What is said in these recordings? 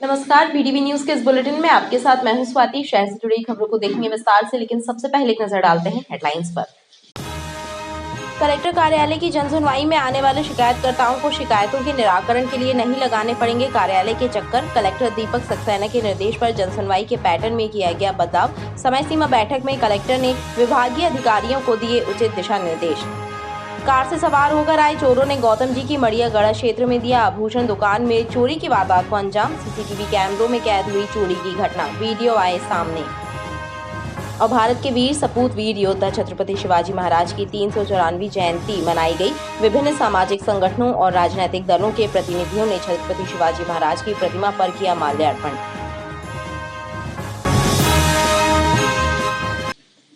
नमस्कार, BDV news के इस बुलेटिन में आपके साथ मैं हूं स्वाति। शहर से जुड़ी खबरों को देखेंगे विस्तार से, लेकिन सबसे पहले एक नजर डालते हैं हेडलाइंस पर। कलेक्टर कार्यालय की जनसुनवाई में आने वाले शिकायतकर्ताओं को शिकायतों के निराकरण के लिए नहीं लगाने पड़ेंगे कार्यालय के चक्कर। कलेक्टर दीपक सक्सेना के निर्देश पर जनसुनवाई के पैटर्न में किया गया बदलाव। समय सीमा बैठक में कलेक्टर ने विभागीय अधिकारियों को दिए उचित दिशा निर्देश। कार से सवार होकर आए चोरों ने गौतम जी की मड़ियागढ़ क्षेत्र में दिया आभूषण दुकान में चोरी की वारदात को अंजाम। सीसीटीवी कैमरों में कैद हुई चोरी की घटना, वीडियो आए सामने। और भारत के वीर सपूत वीर योद्धा छत्रपति शिवाजी महाराज की 394वीं जयंती मनाई गई। विभिन्न सामाजिक संगठनों और राजनीतिक दलों के प्रतिनिधियों ने छत्रपति शिवाजी महाराज की प्रतिमा पर किया माल्यार्पण।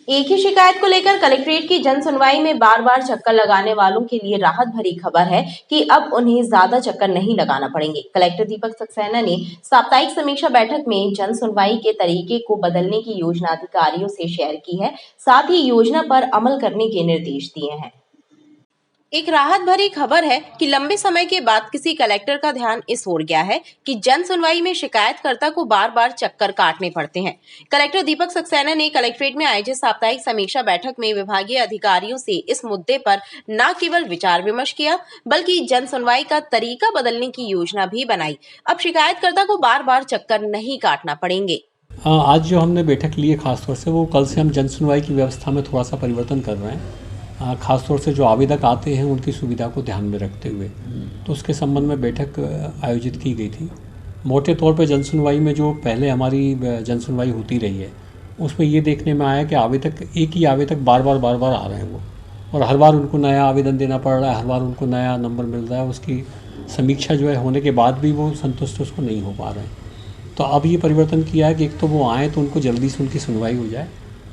एक ही शिकायत को लेकर कलेक्ट्रेट की जनसुनवाई में बार बार चक्कर लगाने वालों के लिए राहत भरी खबर है कि अब उन्हें ज्यादा चक्कर नहीं लगाना पड़ेंगे। कलेक्टर दीपक सक्सेना ने साप्ताहिक समीक्षा बैठक में जनसुनवाई के तरीके को बदलने की योजना अधिकारियों से शेयर की है, साथ ही योजना पर अमल करने के निर्देश दिए हैं। एक राहत भरी खबर है कि लंबे समय के बाद किसी कलेक्टर का ध्यान इस ओर गया है कि जन सुनवाई में शिकायतकर्ता को बार बार चक्कर काटने पड़ते हैं। कलेक्टर दीपक सक्सेना ने कलेक्ट्रेट में आयोजित साप्ताहिक समीक्षा बैठक में विभागीय अधिकारियों से इस मुद्दे पर न केवल विचार विमर्श किया, बल्कि जन सुनवाई का तरीका बदलने की योजना भी बनाई। अब शिकायतकर्ता को बार बार चक्कर नहीं काटना पड़ेंगे। आज जो हमने बैठक ली है खासतौर से, वो कल से हम जन सुनवाई की व्यवस्था में थोड़ा सा परिवर्तन कर रहे हैं। खासतौर से जो आवेदक आते हैं उनकी सुविधा को ध्यान में रखते हुए तो उसके संबंध में बैठक आयोजित की गई थी। मोटे तौर पर जनसुनवाई में जो पहले हमारी जनसुनवाई होती रही है उसमें ये देखने में आया कि एक ही आवेदक बार बार आ रहे हैं वो, और हर बार उनको नया आवेदन देना पड़ रहा है, हर बार उनको नया नंबर मिल रहा है। उसकी समीक्षा जो है होने के बाद भी वो संतुष्ट उसको नहीं हो पा रहे हैं। तो अब ये परिवर्तन किया है कि एक तो वो आएँ तो उनको जल्दी से उनकी सुनवाई हो जाए,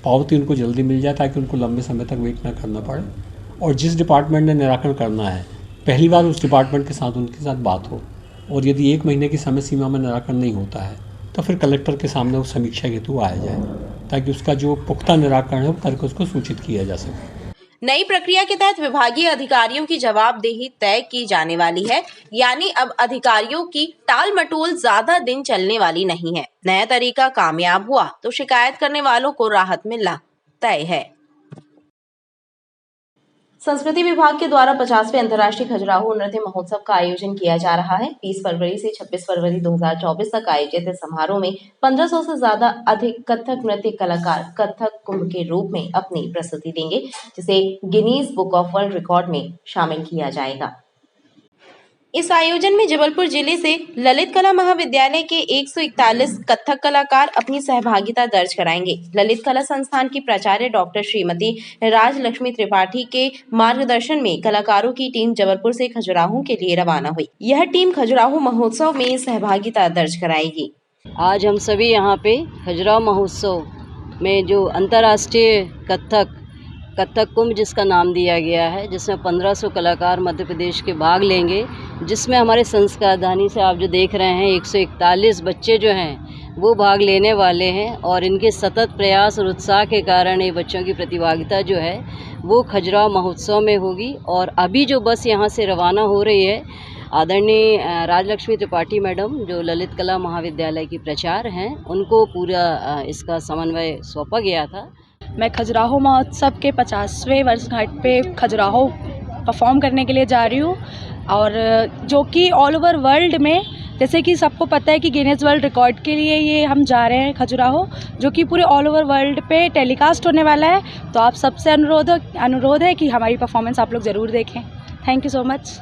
पावती उनको जल्दी मिल जाए ताकि उनको लंबे समय तक वेट ना करना पड़े, और जिस डिपार्टमेंट ने निराकरण करना है पहली बार उस डिपार्टमेंट के साथ उनके साथ बात हो, और यदि 1 महीने की समय सीमा में निराकरण नहीं होता है तो फिर कलेक्टर के सामने उस समीक्षा हेतु आया जाए ताकि उसका जो पुख्ता निराकरण है वो करके उसको सूचित किया जा सके। नई प्रक्रिया के तहत विभागीय अधिकारियों की जवाबदेही तय की जाने वाली है, यानी अब अधिकारियों की टाल मटोल ज्यादा दिन चलने वाली नहीं है। नया तरीका कामयाब हुआ तो शिकायत करने वालों को राहत मिलना तय है। संस्कृति विभाग के द्वारा 50वें अंतर्राष्ट्रीय खजुराहो नृत्य महोत्सव का आयोजन किया जा रहा है। 20 फरवरी से 26 फरवरी 2024 तक आयोजित इस समारोह में 1500 से ज्यादा अधिक कथक नृत्य कलाकार कथक कुंभ के रूप में अपनी प्रस्तुति देंगे, जिसे Guinness book of world record में शामिल किया जाएगा। इस आयोजन में जबलपुर जिले से ललित कला महाविद्यालय के 141 कथक कलाकार अपनी सहभागिता दर्ज कराएंगे। ललित कला संस्थान की प्राचार्य डॉक्टर श्रीमती राजलक्ष्मी त्रिपाठी के मार्गदर्शन में कलाकारों की टीम जबलपुर से खजुराहो के लिए रवाना हुई। यह टीम खजुराहो महोत्सव में सहभागिता दर्ज कराएगी। आज हम सभी यहाँ पे खजुराहो महोत्सव में जो अंतर्राष्ट्रीय कथक कुंभ जिसका नाम दिया गया है, जिसमें 1500 कलाकार मध्य प्रदेश के भाग लेंगे, जिसमें हमारे संस्कारधानी से आप जो देख रहे हैं 141 बच्चे जो हैं वो भाग लेने वाले हैं, और इनके सतत प्रयास और उत्साह के कारण ये बच्चों की प्रतिभागिता जो है वो खजुराहो महोत्सव में होगी। और अभी जो बस यहाँ से रवाना हो रही है, आदरणीय राजलक्ष्मी त्रिपाठी मैडम जो ललित कला महाविद्यालय की प्राचार्य हैं, उनको पूरा इसका समन्वय सौंपा गया था। मैं खजुराहो महोत्सव के 50वें वर्षगांठ पे खजुराहो परफॉर्म करने के लिए जा रही हूँ, और जो कि ऑल ओवर वर्ल्ड में, जैसे कि सबको पता है कि गिनीज वर्ल्ड रिकॉर्ड के लिए ये हम जा रहे हैं खजुराहो, जो कि पूरे ऑल ओवर वर्ल्ड पे टेलीकास्ट होने वाला है। तो आप सबसे अनुरोध है कि हमारी परफॉर्मेंस आप लोग ज़रूर देखें। Thank you so much.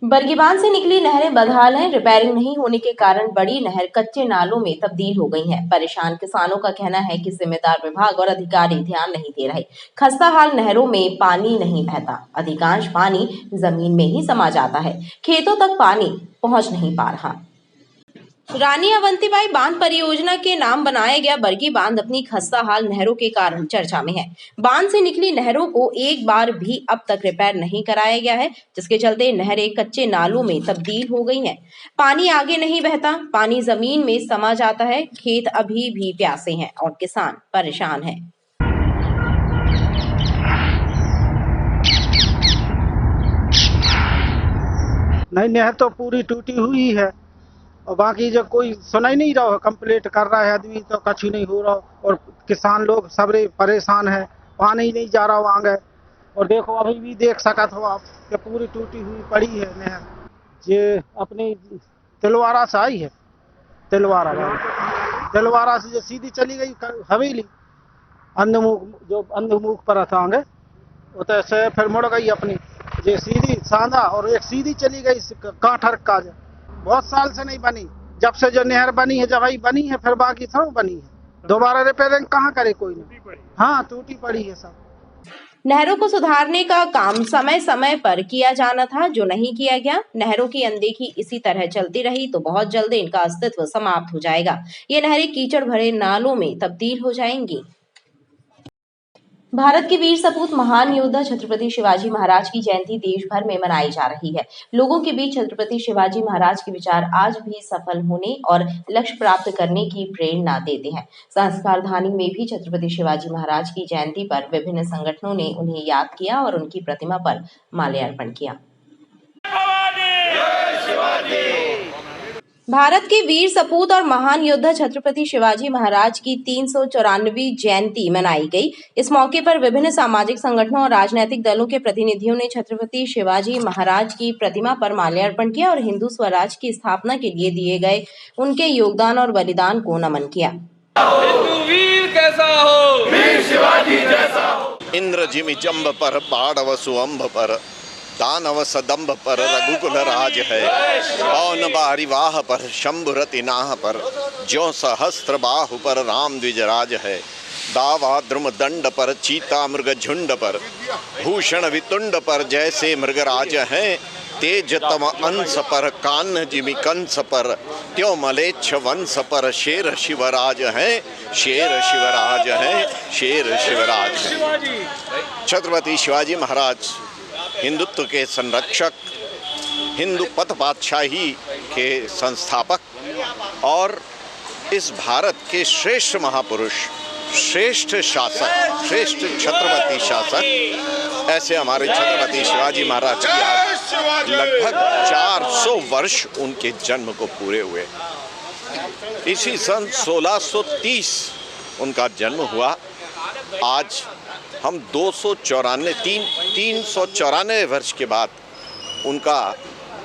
Bargi बांध से निकली नहरें बदहाल हैं। रिपेयरिंग नहीं होने के कारण बड़ी नहर कच्चे नालों में तब्दील हो गई है। परेशान किसानों का कहना है कि जिम्मेदार विभाग और अधिकारी ध्यान नहीं दे रहे। खस्ताहाल नहरों में पानी नहीं बहता, अधिकांश पानी जमीन में ही समा जाता है, खेतों तक पानी पहुंच नहीं पा रहा। रानी अवंतीबाई बांध परियोजना के नाम बनाया गया बरगी बांध अपनी खस्ताहाल नहरों के कारण चर्चा में है। बांध से निकली नहरों को एक बार भी अब तक रिपेयर नहीं कराया गया है, जिसके चलते नहरें कच्चे नालों में तब्दील हो गई हैं। पानी आगे नहीं बहता, पानी जमीन में समा जाता है, खेत अभी भी प्यासे हैं और किसान परेशान है। नई नहर तो पूरी टूटी हुई है और बाकी जो कोई सुना ही नहीं रहा है, कंप्लेंट कर रहा है आदमी तो कुछ नहीं हो रहा। और किसान लोग सबरे परेशान है, पानी ही नहीं जा रहा वहाँ गए। और देखो अभी भी देख सकत हो आप कि पूरी टूटी हुई पड़ी है नहर। ये अपनी तिलवारा से आई है, तिलवारा से जो सीधी चली गई हवेली अंधमुख, जो अंधमुख पर था आगे उतर से फिर मुड़ गई अपनी ये सीधी सांदा, और एक सीधी चली गई कांठर का। बहुत साल से नहीं बनी, जब से जो नहर बनी है जब ही बनी है, फिर बाकी सब बनी है। दोबारा रिपेयरिंग कहाँ करे कोई नहीं। हाँ टूटी पड़ी है सब। नहरों को सुधारने का काम समय समय पर किया जाना था, जो नहीं किया गया। नहरों की अनदेखी इसी तरह चलती रही तो बहुत जल्द इनका अस्तित्व समाप्त हो जाएगा। ये नहरें कीचड़ भरे नालों में तब्दील हो जाएंगी। भारत के वीर सपूत महान योद्धा छत्रपति शिवाजी महाराज की जयंती देश भर में मनाई जा रही है। लोगों के बीच छत्रपति शिवाजी महाराज के विचार आज भी सफल होने और लक्ष्य प्राप्त करने की प्रेरणा देते हैं। संस्कार धानी में भी छत्रपति शिवाजी महाराज की जयंती पर विभिन्न संगठनों ने उन्हें याद किया और उनकी प्रतिमा पर माल्यार्पण किया। भारत के वीर सपूत और महान योद्धा छत्रपति शिवाजी महाराज की 394वीं जयंती मनाई गई। इस मौके पर विभिन्न सामाजिक संगठनों और राजनीतिक दलों के प्रतिनिधियों ने छत्रपति शिवाजी महाराज की प्रतिमा पर माल्यार्पण किया और हिंदू स्वराज की स्थापना के लिए दिए गए उनके योगदान और बलिदान को नमन किया। हिंदू वीर कैसा हो, वीर शिवाजी जैसा हो। इंद्र जिमि जम्ब पर बाढ़व सुअंब पर दानव सदम्भ पर रघुकुल राज है। पौन बारिवाह पर शंभुरति नाह पर ज्यों सहस्त्र बाहु पर राम द्विजराज है। दावा द्रुम दंड पर चीता मृग झुंड पर भूषण वितुंड पर जैसे मृगराज है। तेज तम अंश पर कान्ह जिमि कंस पर त्यों मलेच्छ वंश पर शेर शिवराज है। शेर शिवराज है, शेर शिवराज है। छत्रपति शिवाजी महाराज हिंदुत्व के संरक्षक, हिंदू पथ बादशाही के संस्थापक और इस भारत के श्रेष्ठ महापुरुष, श्रेष्ठ शासक, श्रेष्ठ छत्रपति शासक, ऐसे हमारे छत्रपति शिवाजी महाराज की आज लगभग 400 वर्ष उनके जन्म को पूरे हुए। इसी सन 1630 उनका जन्म हुआ। आज हम 394 वर्ष के बाद उनका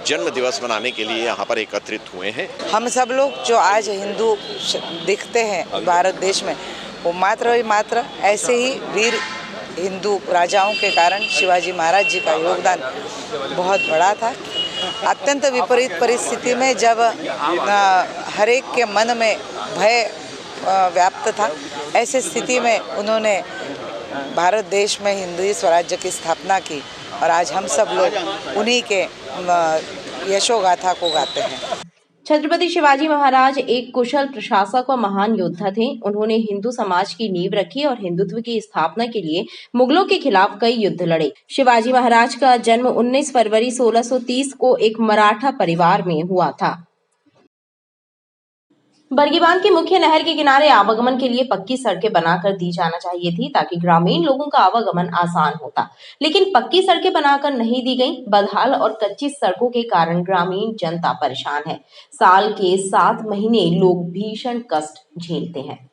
जन्म दिवस मनाने के लिए यहाँ पर एकत्रित हुए हैं। हम सब लोग जो आज हिंदू दिखते हैं भारत देश में, वो मात्र ऐसे ही वीर हिंदू राजाओं के कारण शिवाजी महाराज जी का योगदान बहुत बड़ा था। अत्यंत विपरीत परिस्थिति में जब हर एक के मन में भय व्याप्त था, ऐसे स्थिति में उन्होंने भारत देश में हिंदू स्वराज्य की स्थापना की और आज हम सब लोग उन्हीं के यशोगाथा को गाते हैं। छत्रपति शिवाजी महाराज एक कुशल प्रशासक और महान योद्धा थे। उन्होंने हिंदू समाज की नींव रखी और हिंदुत्व की स्थापना के लिए मुगलों के खिलाफ कई युद्ध लड़े। शिवाजी महाराज का जन्म 19 फरवरी 1630 को एक मराठा परिवार में हुआ था। बरगीबान की मुख्य नहर के किनारे आवागमन के लिए पक्की सड़कें बनाकर दी जाना चाहिए थी ताकि ग्रामीण लोगों का आवागमन आसान होता, लेकिन पक्की सड़कें बनाकर नहीं दी गईं। बदहाल और कच्ची सड़कों के कारण ग्रामीण जनता परेशान है। साल के 7 महीने लोग भीषण कष्ट झेलते हैं।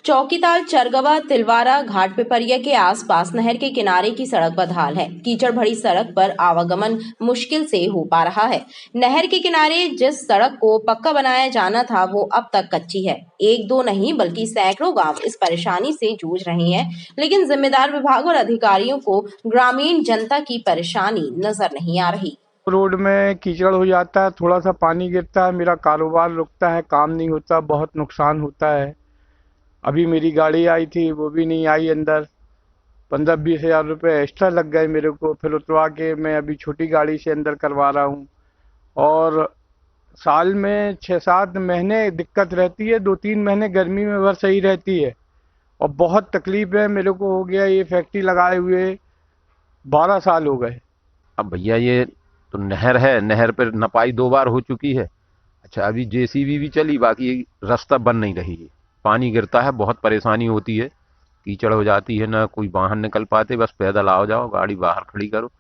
चौकीताल, चरगवा, तिलवारा, घाट पिपरिया के आसपास नहर के किनारे की सड़क बदहाल है। कीचड़ भरी सड़क पर आवागमन मुश्किल से हो पा रहा है। नहर के किनारे जिस सड़क को पक्का बनाया जाना था वो अब तक कच्ची है। एक दो नहीं बल्कि सैकड़ों गांव इस परेशानी से जूझ रहे हैं, लेकिन जिम्मेदार विभाग और अधिकारियों को ग्रामीण जनता की परेशानी नजर नहीं आ रही। रोड में कीचड़ हो जाता है, थोड़ा सा पानी गिरता है, मेरा कारोबार रुकता है, काम नहीं होता, बहुत नुकसान होता है। अभी मेरी गाड़ी आई थी, वो भी नहीं आई अंदर। 15-20 हज़ार रुपये एक्स्ट्रा लग गए मेरे को, फिर उतरवा के मैं अभी छोटी गाड़ी से अंदर करवा रहा हूँ। और साल में 6-7 महीने दिक्कत रहती है, 2-3 महीने गर्मी में बस सही रहती है। और बहुत तकलीफ है मेरे को, हो गया ये फैक्ट्री लगाए हुए 12 साल हो गए। अब भैया ये तो नहर है, नहर पर नपाई 2 बार हो चुकी है। अच्छा अभी जेसीबी भी चली, बाकी रास्ता बन नहीं रही है। पानी गिरता है, बहुत परेशानी होती है, कीचड़ हो जाती है, ना कोई बाहर निकल पाते, बस पैदल आओ जाओ, गाड़ी बाहर खड़ी करो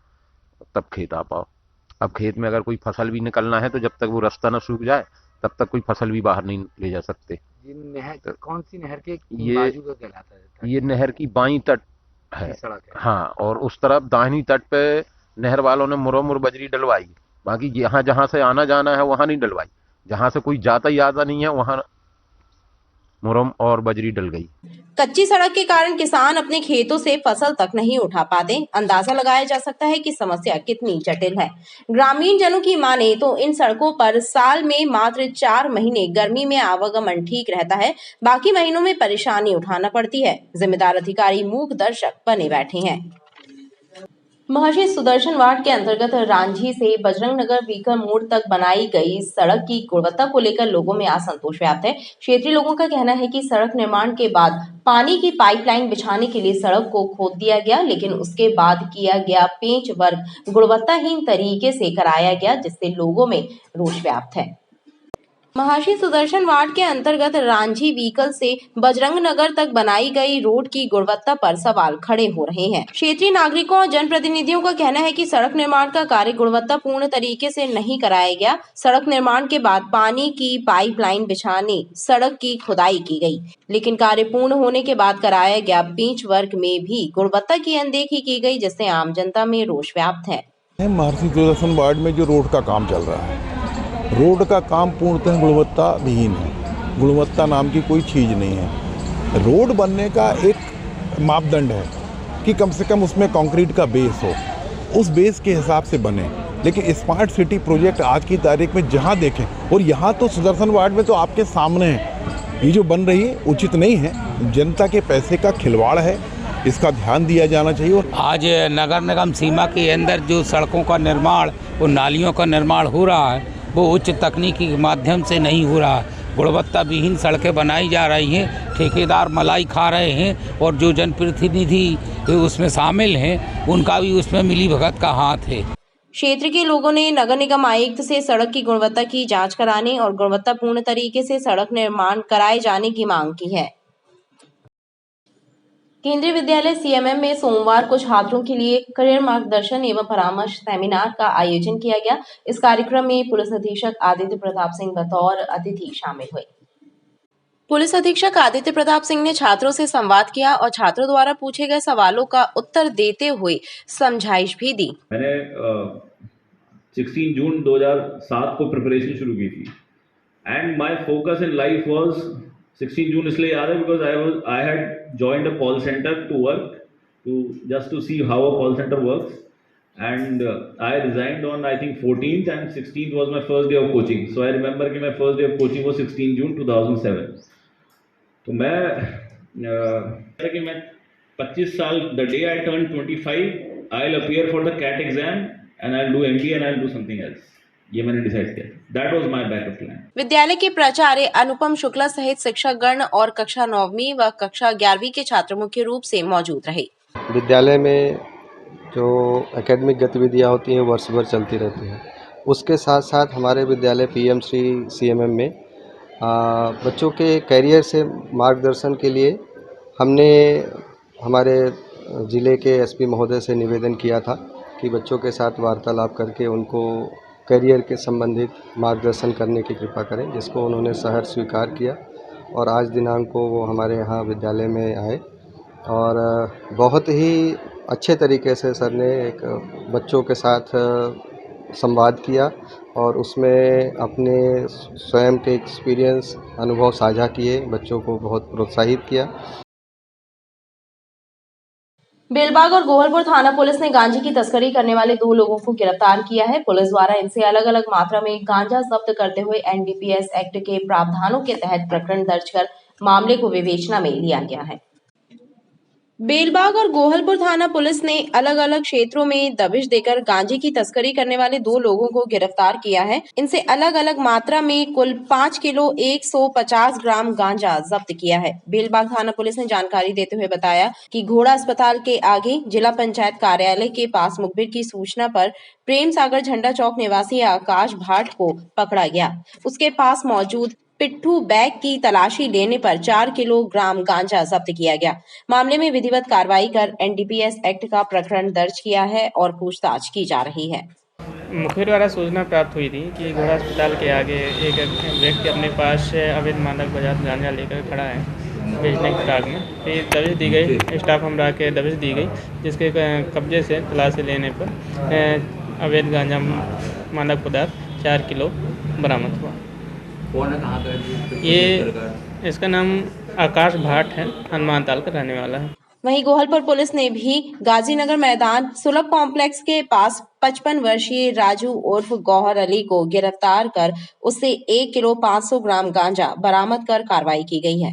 तब खेत आ पाओ। अब खेत में अगर कोई फसल भी निकलना है तो जब तक वो रास्ता ना सूख जाए तब तक कोई फसल भी बाहर नहीं ले जा सकते। ये नहर कौन सी नहर के ये बाजू का कहलाता है? ये नहर की बाईं तट है, सड़क है। हाँ, और उस तरफ दाहिनी तट पे नहर वालों ने मुरमुर बजरी डलवाई, बाकी यहाँ जहाँ से आना जाना है वहाँ नहीं डलवाई, जहाँ से कोई जाता ही आता नहीं है वहाँ मुरम और बजरी डल गई। कच्ची सड़क के कारण किसान अपने खेतों से फसल तक नहीं उठा पाते। अंदाजा लगाया जा सकता है कि समस्या कितनी जटिल है। ग्रामीण जनों की माने तो इन सड़कों पर साल में मात्र 4 महीने गर्मी में आवागमन ठीक रहता है, बाकी महीनों में परेशानी उठाना पड़ती है। जिम्मेदार अधिकारी मूक दर्शक बने बैठे हैं। महर्षि सुदर्शन वार्ड के अंतर्गत रांझी से बजरंग नगर बीकर मोड़ तक बनाई गई सड़क की गुणवत्ता को लेकर लोगों में असंतोष व्याप्त है। क्षेत्रीय लोगों का कहना है कि सड़क निर्माण के बाद पानी की पाइपलाइन बिछाने के लिए सड़क को खोद दिया गया, लेकिन उसके बाद किया गया पेंच वर्क गुणवत्ताहीन तरीके से कराया गया, जिससे लोगों में रोष व्याप्त है। महर्षि सुदर्शन वार्ड के अंतर्गत रांझी व्हीकल से बजरंग नगर तक बनाई गई रोड की गुणवत्ता पर सवाल खड़े हो रहे हैं। क्षेत्रीय नागरिकों और जनप्रतिनिधियों का कहना है कि सड़क निर्माण का कार्य गुणवत्तापूर्ण तरीके से नहीं कराया गया। सड़क निर्माण के बाद पानी की पाइपलाइन बिछाने सड़क की खुदाई की गई, लेकिन कार्य पूर्ण होने के बाद कराया गया पेंच वर्क में भी गुणवत्ता की अनदेखी की गई, जिससे आम जनता में रोष व्याप्त है। महर्षि सुदर्शन वार्ड में जो रोड का काम चल रहा है, रोड का काम पूर्णतः गुणवत्ता विहीन है। गुणवत्ता नाम की कोई चीज़ नहीं है। रोड बनने का एक मापदंड है कि कम से कम उसमें कंक्रीट का बेस हो, उस बेस के हिसाब से बने। लेकिन स्मार्ट सिटी प्रोजेक्ट आज की तारीख में जहाँ देखें, और यहाँ तो सुदर्शन वार्ड में तो आपके सामने है, ये जो बन रही है उचित नहीं है। जनता के पैसे का खिलवाड़ है, इसका ध्यान दिया जाना चाहिए। और आज नगर निगम सीमा के अंदर जो सड़कों का निर्माण और नालियों का निर्माण हो रहा है, वो उच्च तकनीकी के माध्यम से नहीं हो रहा है। गुणवत्ता विहीन सड़कें बनाई जा रही हैं, ठेकेदार मलाई खा रहे हैं, और जो जनप्रतिनिधि उसमें शामिल हैं उनका भी उसमें मिलीभगत का हाथ है। क्षेत्र के लोगों ने नगर निगम आयुक्त से सड़क की गुणवत्ता की जांच कराने और गुणवत्तापूर्ण तरीके से सड़क निर्माण कराए जाने की मांग की है। केंद्रीय विद्यालय सीएमएम में सोमवार को छात्रों के लिए करियर मार्गदर्शन एवं परामर्श सेमिनार का आयोजन किया गया। इस कार्यक्रम में पुलिस अधीक्षक आदित्य प्रताप सिंह बतौर अतिथि शामिल हुए। पुलिस अधीक्षक आदित्य प्रताप सिंह ने छात्रों से संवाद किया और छात्रों द्वारा पूछे गए सवालों का उत्तर देते हुए समझाइश भी दी। मैंने 16 जून 2007 को प्रिपरेशन शुरू की थी, and my focus in life was 16 जून इसलिए याद है because I had joined a call center to work to see how a call center works, and I resigned on I think 14th and 16th was my first day of coaching. So I remember कि my first day of coaching was 16 June 2007. तो मैं कि मैं 25 साल the day I turned 25 I'll appear for the CAT exam and I'll do MBA and I'll do something else. ये मैंने decide किया। That was my backup plan. विद्यालय के प्राचार्य अनुपम शुक्ला सहित शिक्षकगण और कक्षा 9वीं व कक्षा 11वीं के छात्र मुख्य रूप से मौजूद रहे। विद्यालय में जो एकेडमिक गतिविधियाँ होती हैं वर्ष भर चलती रहती हैं, उसके साथ साथ हमारे विद्यालय पीएम श्री सीएमएम में बच्चों के करियर से मार्गदर्शन के लिए हमने हमारे ज़िले के एसपी महोदय से निवेदन किया था कि बच्चों के साथ वार्तालाप करके उनको करियर के संबंधित मार्गदर्शन करने की कृपा करें, जिसको उन्होंने सहर्ष स्वीकार किया और आज दिनांक को वो हमारे यहाँ विद्यालय में आए और बहुत ही अच्छे तरीके से सर ने एक बच्चों के साथ संवाद किया और उसमें अपने स्वयं के एक्सपीरियंस अनुभव साझा किए, बच्चों को बहुत प्रोत्साहित किया। बेलबाग और गोहलपुर थाना पुलिस ने गांजे की तस्करी करने वाले 2 लोगों को गिरफ्तार किया है। पुलिस द्वारा इनसे अलग अलग मात्रा में गांजा जब्त करते हुए एनडीपीएस एक्ट के प्रावधानों के तहत प्रकरण दर्ज कर मामले को विवेचना में लिया गया है। बेलबाग और गोहलपुर थाना पुलिस ने अलग अलग क्षेत्रों में दबिश देकर गांजे की तस्करी करने वाले 2 लोगों को गिरफ्तार किया है। इनसे अलग अलग मात्रा में कुल 5 किलो 150 ग्राम गांजा जब्त किया है। बेलबाग थाना पुलिस ने जानकारी देते हुए बताया कि घोड़ा अस्पताल के आगे जिला पंचायत कार्यालय के पास मुखबिर की सूचना पर प्रेम सागर झंडा चौक निवासी आकाश भाट को पकड़ा गया। उसके पास मौजूद पिट्ठू बैग की तलाशी लेने पर 4 किलोग्राम गांजा जब्त किया गया। मामले में विधिवत कार्रवाई कर एनडीपीएस एक्ट का प्रकरण दर्ज किया है और पूछताछ की जा रही है। मुखबिर द्वारा सूचना प्राप्त हुई थी कि घोड़ा अस्पताल के आगे एक व्यक्ति अपने पास अवैध मादक पदार्थ गांजा लेकर खड़ा है बेचने की ताक में। फिर दबिश दी गई, स्टाफ हमरा के दबिश दी गई, जिसके कब्जे से तलाशी लेने पर अवैध गांजा मादक पदार्थ 4 किलो बरामद हुआ। कौन है, कहाँ का? ये इसका नाम आकाश भाट है, हनुमान ताल का रहने वाला है। वहीं गोहलपुर पुलिस ने भी गाजीनगर मैदान सुलभ कॉम्प्लेक्स के पास 55 वर्षीय राजू उर्फ गौहर अली को गिरफ्तार कर उससे 1 किलो 500 ग्राम गांजा बरामद कर कार्रवाई की गई है।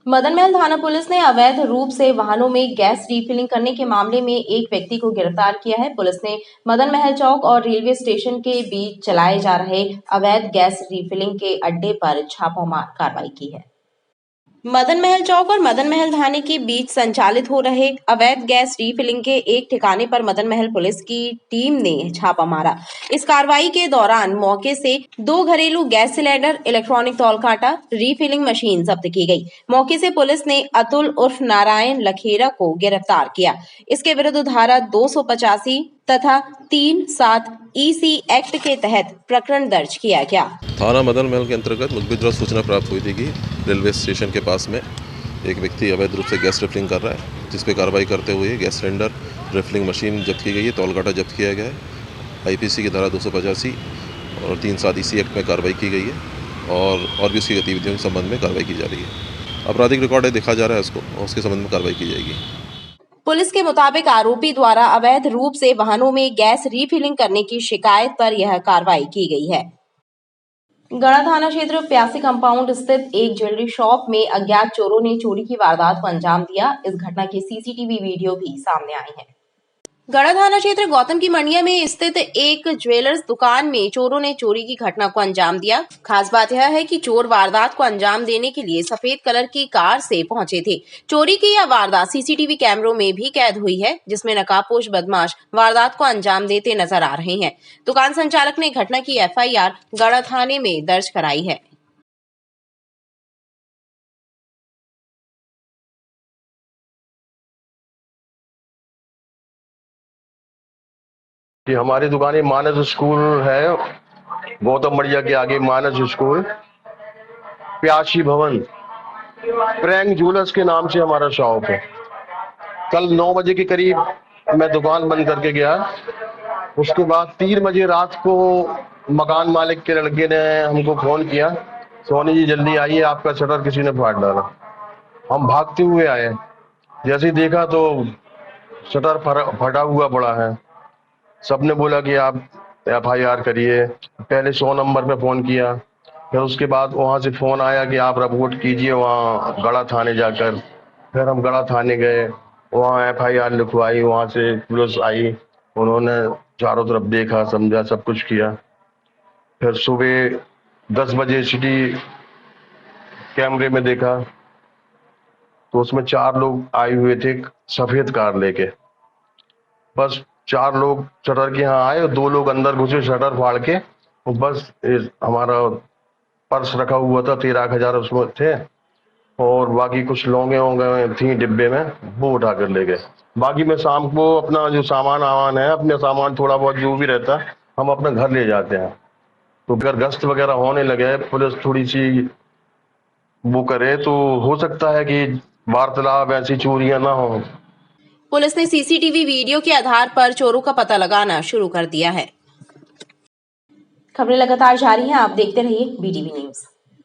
मदन महल थाना पुलिस ने अवैध रूप से वाहनों में गैस रिफिलिंग करने के मामले में एक व्यक्ति को गिरफ्तार किया है। पुलिस ने मदन महल चौक और रेलवे स्टेशन के बीच चलाए जा रहे अवैध गैस रिफिलिंग के अड्डे पर छापामार कार्रवाई की है। मदन महल चौक और मदन महल थाने के बीच संचालित हो रहे अवैध गैस रिफिलिंग के एक ठिकाने पर मदन महल पुलिस की टीम ने छापा मारा। इस कार्रवाई के दौरान मौके से 2 घरेलू गैस सिलेंडर, इलेक्ट्रॉनिक तौल काटा, रिफिलिंग मशीन जब्त की गई। मौके से पुलिस ने अतुल उर्फ नारायण लखेरा को गिरफ्तार किया। इसके विरुद्ध धारा 285 तथा 3(7) EC एक्ट के तहत प्रकरण दर्ज किया गया। थाना मदन महल के अंतर्गत मुखबिर द्वारा सूचना प्राप्त हुई थी कि रेलवे स्टेशन के पास में एक व्यक्ति अवैध रूप से गैस रिफिलिंग कर रहा है, जिस पे कार्रवाई करते हुए गैस सिलेंडर, रिफिलिंग मशीन जब्त की गई है, तौल काटा जब्त किया गया है। IPC की धारा 285 और 3(7) EC एक्ट में कार्रवाई की गई है और भी उसकी गतिविधियों के संबंध में कार्रवाई की जा रही है। आपराधिक रिकॉर्ड है, देखा जा रहा है उसको, और उसके संबंध में कार्रवाई की जाएगी। पुलिस के मुताबिक आरोपी द्वारा अवैध रूप से वाहनों में गैस रिफिलिंग करने की शिकायत पर यह कार्रवाई की गई है। गढ़ा थाना क्षेत्र प्यासी कंपाउंड स्थित एक ज्वेलरी शॉप में अज्ञात चोरों ने चोरी की वारदात को अंजाम दिया। इस घटना के CCTV वीडियो भी सामने आए हैं। गढ़ा थाना क्षेत्र गौतम की मंडिया में स्थित एक ज्वेलर्स दुकान में चोरों ने चोरी की घटना को अंजाम दिया। खास बात यह है कि चोर वारदात को अंजाम देने के लिए सफेद कलर की कार से पहुंचे थे। चोरी की यह वारदात CCTV कैमरों में भी कैद हुई है, जिसमें नकाबपोश बदमाश वारदात को अंजाम देते नजर आ रहे हैं। दुकान संचालक ने घटना की FIR गढ़ा थाने में दर्ज कराई है। कि हमारी दुकान मानस स्कूल है, गौतम मड़िया के आगे मानस स्कूल, प्यासी भवन, प्रैंक ज्वेलर्स के नाम से हमारा शॉप है। कल 9 बजे के करीब मैं दुकान बंद करके गया। उसके बाद 3 बजे रात को मकान मालिक के लड़के ने हमको फोन किया, सोनी जी जल्दी आइए, आपका शटर किसी ने फाड़ डाला। हम भागते हुए आए, जैसे ही देखा तो शटर फटा हुआ पड़ा है। सबने बोला कि आप FIR करिए। पहले 100 नंबर पे फ़ोन किया, फिर उसके बाद वहाँ से फ़ोन आया कि आप रिपोर्ट कीजिए वहाँ गढ़ा थाने जाकर। फिर हम गढ़ा थाने गए, वहाँ FIR लिखवाई, वहाँ से पुलिस आई, उन्होंने चारों तरफ देखा, समझा, सब कुछ किया। फिर सुबह 10 बजे सिटी कैमरे में देखा तो उसमें 4 लोग आए हुए थे सफ़ेद कार लेके। बस 4 लोग शटर के यहाँ आए और 2 लोग अंदर घुसे शटर फाड़ के, और बस हमारा पर्स रखा हुआ था 13,000 उसमें थे, और बाकी कुछ लौंगे थी डिब्बे में, वो उठा कर ले गए। बाकी मैं शाम को अपना जो सामान है, अपने सामान थोड़ा बहुत जो भी रहता है हम अपने घर ले जाते हैं। तो अगर गश्त वगैरह होने लगे, पुलिस थोड़ी सी वो करे, तो हो सकता है कि वार्तालाप ऐसी चोरियां ना हो। पुलिस ने CCTV वीडियो के आधार पर चोरों का पता लगाना शुरू कर दिया है। खबरें लगातार जारी हैं, आप देखते रहिए BTV न्यूज।